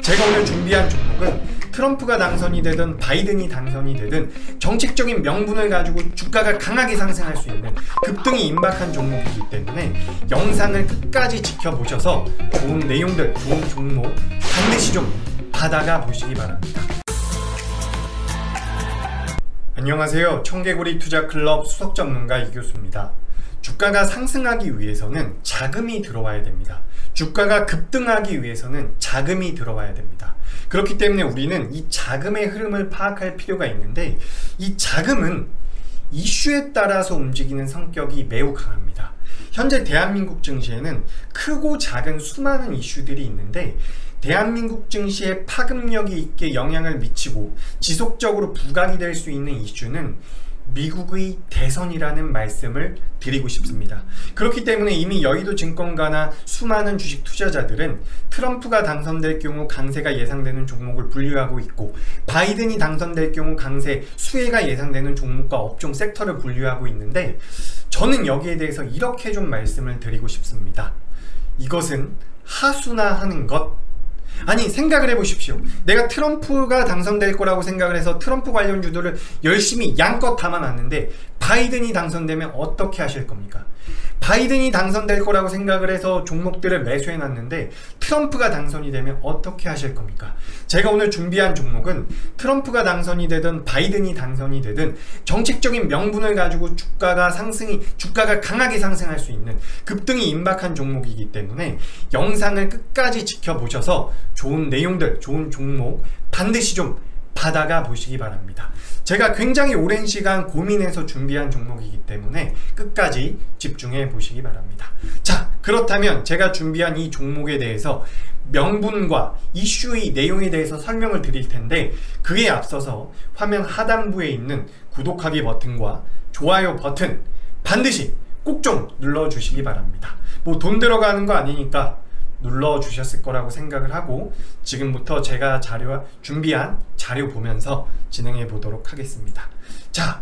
제가 오늘 준비한 종목은 트럼프가 당선이 되든 바이든이 당선이 되든 정책적인 명분을 가지고 주가가 강하게 상승할 수 있는 급등이 임박한 종목이기 때문에 영상을 끝까지 지켜보셔서 좋은 내용들, 좋은 종목 반드시 좀 받아가 보시기 바랍니다. 안녕하세요. 청개구리 투자클럽 수석전문가 이교수입니다. 주가가 상승하기 위해서는 자금이 들어와야 됩니다. 주가가 급등하기 위해서는 자금이 들어와야 됩니다. 그렇기 때문에 우리는 이 자금의 흐름을 파악할 필요가 있는데, 이 자금은 이슈에 따라서 움직이는 성격이 매우 강합니다. 현재 대한민국 증시에는 크고 작은 수많은 이슈들이 있는데, 대한민국 증시에 파급력이 있게 영향을 미치고 지속적으로 부각이 될 수 있는 이슈는 미국의 대선이라는 말씀을 드리고 싶습니다. 그렇기 때문에 이미 여의도 증권가나 수많은 주식 투자자들은 트럼프가 당선될 경우 강세가 예상되는 종목을 분류하고 있고, 바이든이 당선될 경우 강세, 수혜가 예상되는 종목과 업종, 섹터를 분류하고 있는데, 저는 여기에 대해서 이렇게 좀 말씀을 드리고 싶습니다. 이것은 하수나하는 것, 아니 생각을 해보십시오. 내가 트럼프가 당선될 거라고 생각을 해서 트럼프 관련주들을 열심히 양껏 담아놨는데 바이든이 당선되면 어떻게 하실 겁니까? 바이든이 당선될 거라고 생각을 해서 종목들을 매수해놨는데 트럼프가 당선이 되면 어떻게 하실 겁니까? 제가 오늘 준비한 종목은 트럼프가 당선이 되든 바이든이 당선이 되든 정책적인 명분을 가지고 주가가 강하게 상승할 수 있는 급등이 임박한 종목이기 때문에 영상을 끝까지 지켜보셔서 좋은 내용들, 좋은 종목 반드시 좀 받아가 보시기 바랍니다. 제가 굉장히 오랜 시간 고민해서 준비한 종목이기 때문에 끝까지 집중해 보시기 바랍니다. 자, 그렇다면 제가 준비한 이 종목에 대해서 명분과 이슈의 내용에 대해서 설명을 드릴 텐데, 그에 앞서서 화면 하단부에 있는 구독하기 버튼과 좋아요 버튼 반드시 꼭 좀 눌러주시기 바랍니다. 뭐 돈 들어가는 거 아니니까 눌러주셨을 거라고 생각을 하고 지금부터 제가 준비한 자료 보면서 진행해 보도록 하겠습니다. 자,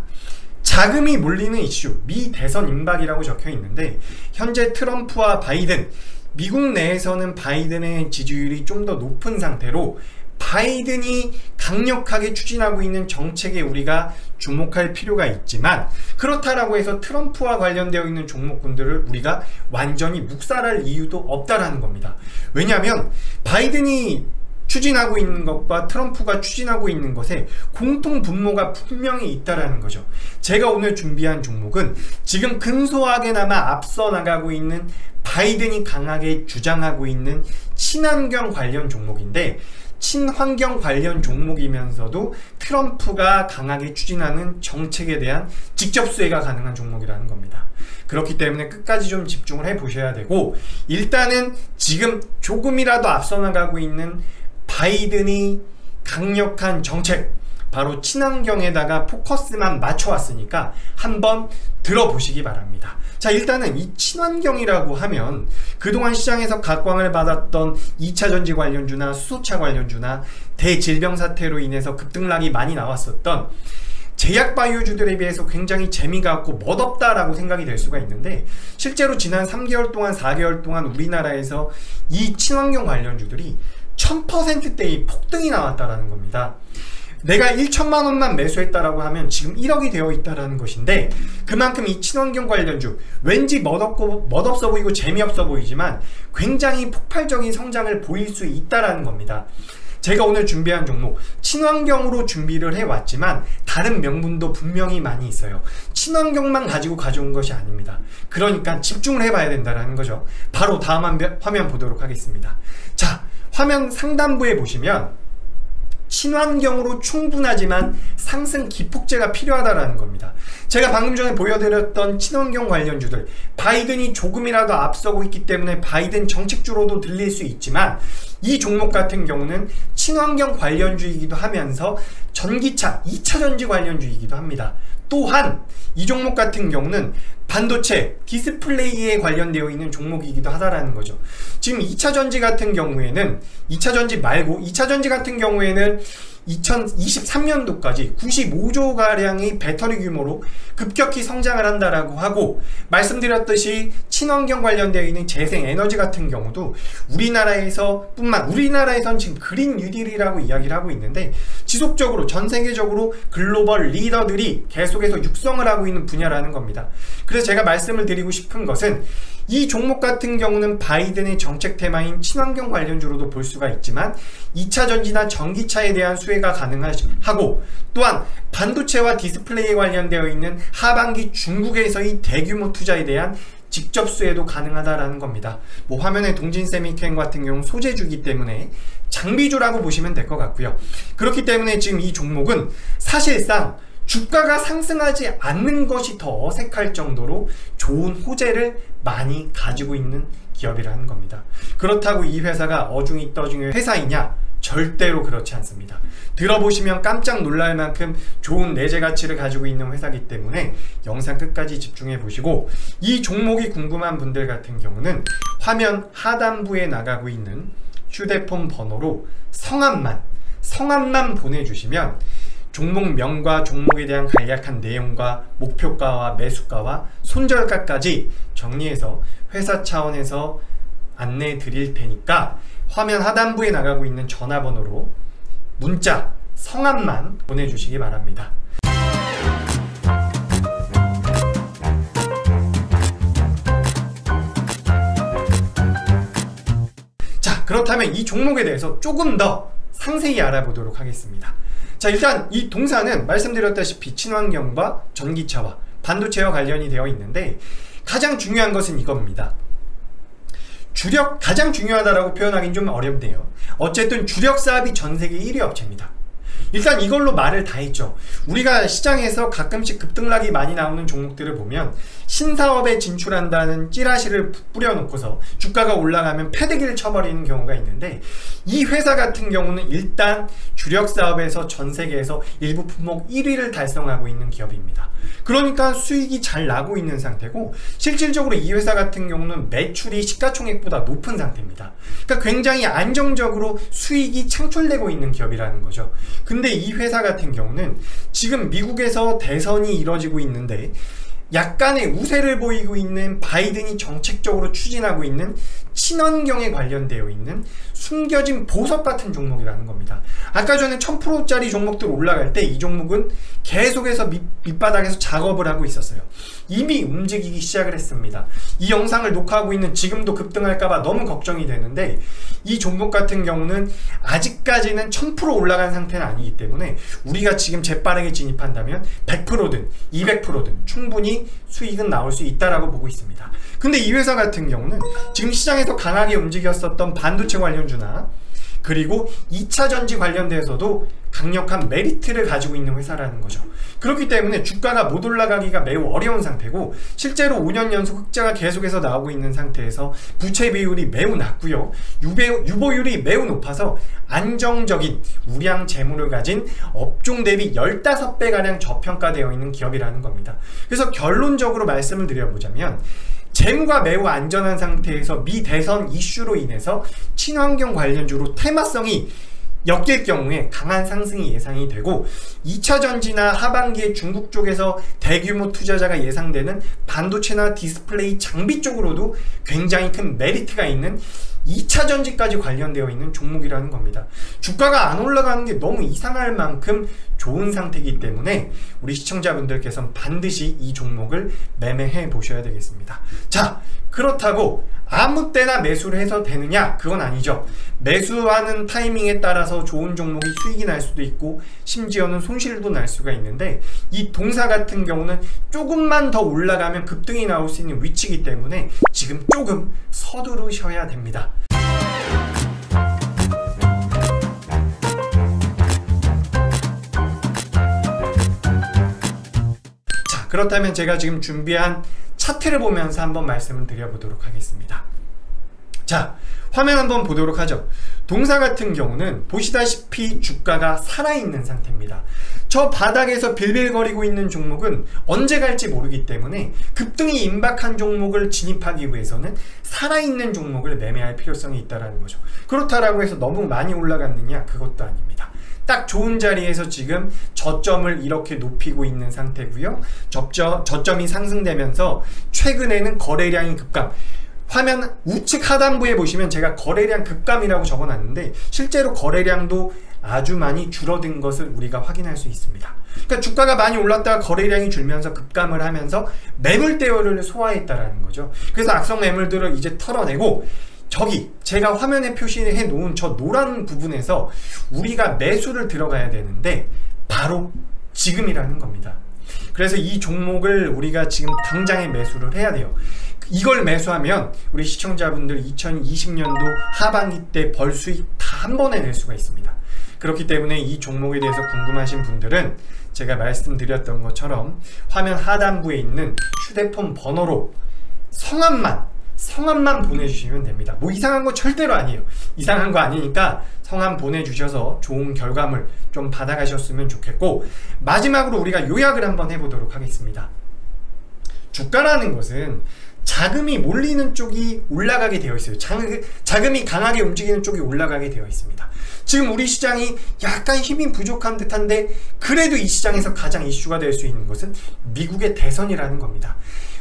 자금이 몰리는 이슈, 미 대선 임박이라고 적혀 있는데, 현재 트럼프와 바이든, 미국 내에서는 바이든의 지지율이 좀 더 높은 상태로 바이든이 강력하게 추진하고 있는 정책에 우리가 주목할 필요가 있지만, 그렇다라고 해서 트럼프와 관련되어 있는 종목군들을 우리가 완전히 묵살할 이유도 없다라는 겁니다. 왜냐하면 바이든이 추진하고 있는 것과 트럼프가 추진하고 있는 것에 공통 분모가 분명히 있다라는 거죠. 제가 오늘 준비한 종목은 지금 근소하게나마 앞서 나가고 있는 바이든이 강하게 주장하고 있는 친환경 관련 종목인데, 친환경 관련 종목이면서도 트럼프가 강하게 추진하는 정책에 대한 직접 수혜가 가능한 종목이라는 겁니다. 그렇기 때문에 끝까지 좀 집중을 해 보셔야 되고, 일단은 지금 조금이라도 앞서 나가고 있는 바이든이 강력한 정책, 바로 친환경에다가 포커스만 맞춰왔으니까 한번 들어보시기 바랍니다. 자, 일단은 이 친환경이라고 하면 그동안 시장에서 각광을 받았던 2차전지 관련주나 수소차 관련주나 대질병 사태로 인해서 급등락이 많이 나왔었던 제약바이오주들에 비해서 굉장히 재미가 없고 멋없다라고 생각이 될 수가 있는데, 실제로 지난 3개월 동안 4개월 동안 우리나라에서 이 친환경 관련주들이 1000%대의 폭등이 나왔다라는 겁니다. 내가 1천만 원만 매수했다라고 하면 지금 1억이 되어 있다라는 것인데, 그만큼 이 친환경 관련주 왠지 멋없어 보이고 재미없어 보이지만 굉장히 폭발적인 성장을 보일 수 있다라는 겁니다. 제가 오늘 준비한 종목, 친환경으로 준비를 해왔지만 다른 명분도 분명히 많이 있어요. 친환경만 가지고 가져온 것이 아닙니다. 그러니까 집중을 해봐야 된다는 거죠. 바로 다음 화면 보도록 하겠습니다. 자, 화면 상단부에 보시면 친환경으로 충분하지만 상승 기폭제가 필요하다라는 겁니다. 제가 방금 전에 보여드렸던 친환경 관련주들, 바이든이 조금이라도 앞서고 있기 때문에 바이든 정책주로도 들릴 수 있지만, 이 종목 같은 경우는 친환경 관련주이기도 하면서 전기차, 2차전지 관련주이기도 합니다. 또한 이 종목 같은 경우는 반도체, 디스플레이에 관련되어 있는 종목이기도 하다라는 거죠. 지금 2차전지 같은 경우에는 2차전지 말고 2차전지 같은 경우에는 2023년도까지 95조가량의 배터리 규모로 급격히 성장을 한다라고 하고, 말씀드렸듯이 친환경 관련되어 있는 재생에너지 같은 경우도 우리나라에선 지금 그린 뉴딜이라고 이야기를 하고 있는데, 지속적으로 전 세계적으로 글로벌 리더들이 계속해서 육성을 하고 있는 분야라는 겁니다. 그래서 제가 말씀을 드리고 싶은 것은, 이 종목 같은 경우는 바이든의 정책 테마인 친환경 관련주로도 볼 수가 있지만 2차 전지나 전기차에 대한 수혜가 가능하고, 또한 반도체와 디스플레이에 관련되어 있는 하반기 중국에서의 대규모 투자에 대한 직접 수혜도 가능하다라는 겁니다. 뭐 화면에 동진세미캠 같은 경우 소재주기 때문에 장비주라고 보시면 될 것 같고요. 그렇기 때문에 지금 이 종목은 사실상 주가가 상승하지 않는 것이 더 어색할 정도로 좋은 호재를 많이 가지고 있는 기업이라는 겁니다. 그렇다고 이 회사가 어중이 떠중의 회사이냐? 절대로 그렇지 않습니다. 들어보시면 깜짝 놀랄 만큼 좋은 내재 가치를 가지고 있는 회사이기 때문에 영상 끝까지 집중해 보시고, 이 종목이 궁금한 분들 같은 경우는 화면 하단부에 나가고 있는 휴대폰 번호로 성함만 보내주시면 종목명과 종목에 대한 간략한 내용과 목표가와 매수가와 손절가까지 정리해서 회사 차원에서 안내해 드릴 테니까 화면 하단부에 나가고 있는 전화번호로 문자, 성함만 보내주시기 바랍니다. 자, 그렇다면 이 종목에 대해서 조금 더 상세히 알아보도록 하겠습니다. 자, 일단 이 동사는 말씀드렸다시피 친환경과 전기차와 반도체와 관련이 되어 있는데, 가장 중요한 것은 이겁니다. 가장 중요하다라고 표현하기는 좀 어렵네요. 어쨌든 주력 사업이 전 세계 1위 업체입니다. 일단 이걸로 말을 다 했죠. 우리가 시장에서 가끔씩 급등락이 많이 나오는 종목들을 보면 신사업에 진출한다는 찌라시를 뿌려놓고서 주가가 올라가면 패대기를 쳐버리는 경우가 있는데, 이 회사 같은 경우는 일단 주력 사업에서 전 세계에서 일부 품목 1위를 달성하고 있는 기업입니다. 그러니까 수익이 잘 나고 있는 상태고, 실질적으로 이 회사 같은 경우는 매출이 시가총액보다 높은 상태입니다. 그러니까 굉장히 안정적으로 수익이 창출되고 있는 기업이라는 거죠. 근데 이 회사 같은 경우는 지금 미국에서 대선이 이뤄지고 있는데 약간의 우세를 보이고 있는 바이든이 정책적으로 추진하고 있는 친환경에 관련되어 있는 숨겨진 보석 같은 종목이라는 겁니다. 아까 전에 1000%짜리 종목들 올라갈 때 이 종목은 계속해서 밑바닥에서 작업을 하고 있었어요. 이미 움직이기 시작을 했습니다. 이 영상을 녹화하고 있는 지금도 급등할까봐 너무 걱정이 되는데, 이 종목 같은 경우는 아직까지는 1000% 올라간 상태는 아니기 때문에 우리가 지금 재빠르게 진입한다면 100%든 200%든 충분히 수익은 나올 수 있다라고 보고 있습니다. 근데 이 회사 같은 경우는 지금 시장에서 강하게 움직였었던 반도체 관련주나 그리고 2차 전지 관련돼서도 강력한 메리트를 가지고 있는 회사라는 거죠. 그렇기 때문에 주가가 못 올라가기가 매우 어려운 상태고, 실제로 5년 연속 흑자가 계속해서 나오고 있는 상태에서 부채 비율이 매우 낮고요, 유보율이 매우 높아서 안정적인 우량 재물을 가진 업종 대비 15배가량 저평가되어 있는 기업이라는 겁니다. 그래서 결론적으로 말씀을 드려보자면, 재무가 매우 안전한 상태에서 미 대선 이슈로 인해서 친환경 관련주로 테마성이 엮일 경우에 강한 상승이 예상이 되고, 2차 전지나 하반기에 중국 쪽에서 대규모 투자자가 예상되는 반도체나 디스플레이 장비 쪽으로도 굉장히 큰 메리트가 있는 2차 전지까지 관련되어 있는 종목이라는 겁니다. 주가가 안 올라가는 게 너무 이상할 만큼 좋은 상태이기 때문에 우리 시청자분들께서는 반드시 이 종목을 매매해 보셔야 되겠습니다. 자, 그렇다고 아무 때나 매수를 해서 되느냐? 그건 아니죠. 매수하는 타이밍에 따라서 좋은 종목이 수익이 날 수도 있고 심지어는 손실도 날 수가 있는데, 이 동사 같은 경우는 조금만 더 올라가면 급등이 나올 수 있는 위치이기 때문에 지금 조금 서두르셔야 됩니다. 자, 그렇다면 제가 지금 준비한 차트를 보면서 한번 말씀을 드려보도록 하겠습니다. 자, 화면 한번 보도록 하죠. 동사 같은 경우는 보시다시피 주가가 살아있는 상태입니다. 저 바닥에서 빌빌거리고 있는 종목은 언제 갈지 모르기 때문에 급등이 임박한 종목을 진입하기 위해서는 살아있는 종목을 매매할 필요성이 있다는 거죠. 그렇다라고 해서 너무 많이 올라갔느냐? 그것도 아닙니다. 딱 좋은 자리에서 지금 저점을 이렇게 높이고 있는 상태고요. 저점이 상승되면서 최근에는 거래량이 급감. 화면 우측 하단부에 보시면 제가 거래량 급감이라고 적어놨는데 실제로 거래량도 아주 많이 줄어든 것을 우리가 확인할 수 있습니다. 그러니까 주가가 많이 올랐다가 거래량이 줄면서 급감을 하면서 매물대여를 소화했다라는 거죠. 그래서 악성 매물들을 이제 털어내고 저기 제가 화면에 표시해 놓은 저 노란 부분에서 우리가 매수를 들어가야 되는데 바로 지금이라는 겁니다. 그래서 이 종목을 우리가 지금 당장에 매수를 해야 돼요. 이걸 매수하면 우리 시청자분들 2020년도 하반기 때 벌 수익 다 한 번에 낼 수가 있습니다. 그렇기 때문에 이 종목에 대해서 궁금하신 분들은 제가 말씀드렸던 것처럼 화면 하단부에 있는 휴대폰 번호로 성함만 보내주시면 됩니다. 뭐 이상한 거 절대로 아니에요. 이상한 거 아니니까 성함 보내주셔서 좋은 결과물 좀 받아가셨으면 좋겠고, 마지막으로 우리가 요약을 한번 해보도록 하겠습니다. 주가라는 것은 자금이 몰리는 쪽이 올라가게 되어 있어요. 자금이 강하게 움직이는 쪽이 올라가게 되어 있습니다. 지금 우리 시장이 약간 힘이 부족한 듯한데 그래도 이 시장에서 가장 이슈가 될 수 있는 것은 미국의 대선이라는 겁니다.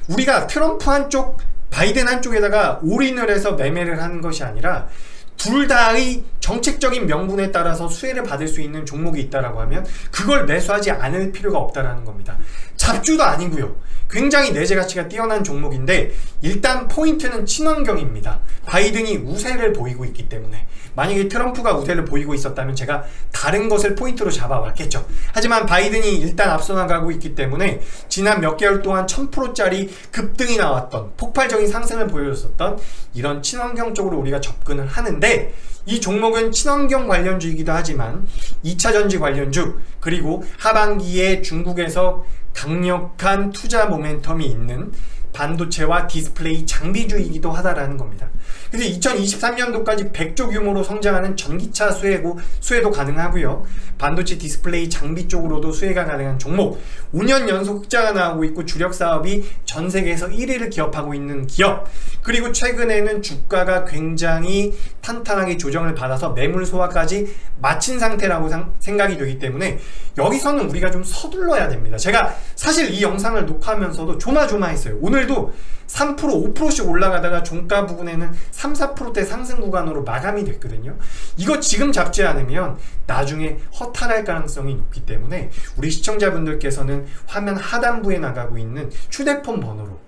우리가 트럼프 한쪽 바이든 한쪽에다가 올인을 해서 매매를 하는 것이 아니라 둘 다의 정책적인 명분에 따라서 수혜를 받을 수 있는 종목이 있다라고 하면 그걸 매수하지 않을 필요가 없다라는 겁니다. 잡주도 아니고요. 굉장히 내재 가치가 뛰어난 종목인데 일단 포인트는 친환경입니다. 바이든이 우세를 보이고 있기 때문에, 만약에 트럼프가 우세를 보이고 있었다면 제가 다른 것을 포인트로 잡아왔겠죠. 하지만 바이든이 일단 앞서 나가고 있기 때문에 지난 몇 개월 동안 1000%짜리 급등이 나왔던, 폭발적인 상승을 보여줬었던 이런 친환경 쪽으로 우리가 접근을 하는데, 이 종목은 친환경 관련주이기도 하지만 2차전지 관련주, 그리고 하반기에 중국에서 강력한 투자 모멘텀이 있는 반도체와 디스플레이 장비주이기도 하다라는 겁니다. 그래서 2023년도까지 100조 규모로 성장하는 전기차 수혜도 가능하고요. 반도체 디스플레이 장비 쪽으로도 수혜가 가능한 종목, 5년 연속 흑자가 나오고 있고 주력 사업이 전 세계에서 1위를 기업하고 있는 기업, 그리고 최근에는 주가가 굉장히 탄탄하게 조정을 받아서 매물 소화까지 마친 상태라고 생각이 되기 때문에 여기서는 우리가 좀 서둘러야 됩니다. 제가 사실 이 영상을 녹화하면서도 조마조마했어요. 오늘도 3%, 5%씩 올라가다가 종가 부분에는 3, 4%대 상승 구간으로 마감이 됐거든요. 이거 지금 잡지 않으면 나중에 허탈할 가능성이 높기 때문에 우리 시청자분들께서는 화면 하단부에 나가고 있는 휴대폰 번호로,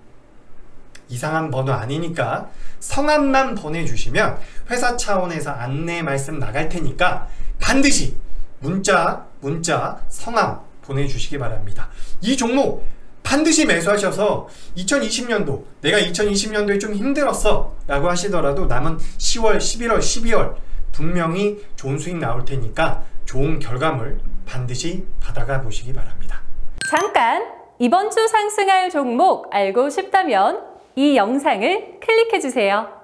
이상한 번호 아니니까 성함만 보내주시면 회사 차원에서 안내 말씀 나갈 테니까 반드시 문자, 성함 보내주시기 바랍니다. 이 종목 반드시 매수하셔서 2020년도, 내가 2020년도에 좀 힘들었어 라고 하시더라도 남은 10월, 11월, 12월 분명히 좋은 수익 나올 테니까 좋은 결과물 반드시 받아가 보시기 바랍니다. 잠깐! 이번 주 상승할 종목 알고 싶다면 이 영상을 클릭해주세요.